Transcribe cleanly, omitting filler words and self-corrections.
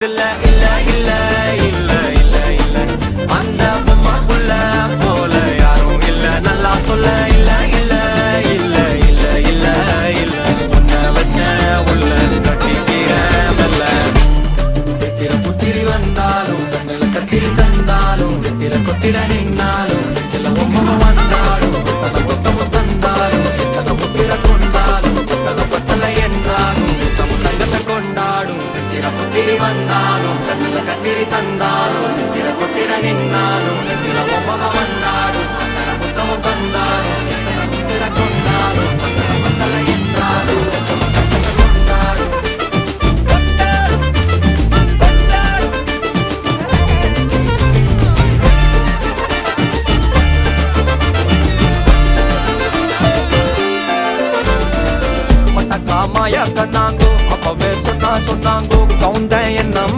பக்கத்துல இல்ல இல்ல இல்ல இல்ல இல்ல அந்த பொம்மை புள்ள போல யாரும் இல்ல நல்லா சொல்ல இல்ல இல்ல இல்ல இல்ல இல்ல இல்ல உன்னை வச்ச உள்ள கட்டிக்கிற மெல்ல சித்திர புத்திரி வந்தாலும் கண்ணுல கத்திரி தந்தாலும் வெத்திர கொத்திட நின்னாலும் சில பொம்மை வந்தாலும் கொத்தல கொத்தமும் தந்தாலும் எத்தனை புத்திர கொண்டாலும் கொத்தல கொத்தல என்றாலும் கொத்தமும் தங்கத்தை கொண்டாடும் சித்திர புத்திரி வந்தாலும் கண்ணுல கத்திரி தந்தாலும் வெத்திர கொத்திட நின்னாலும் வெத்திர பொம்மை வந்தாலும் கொத்தல கொத்தமும் தந்தாலும் எத்தனை புத்திர கொண்டாலும் கொத்தல கொத்தல என்றாலும் கொத்தமும் தங்கத்தை கொண்டாடும் மாயா கண்ணாங்கோ அப்பவே சொன்னாங்கோ கவுந்த என்ன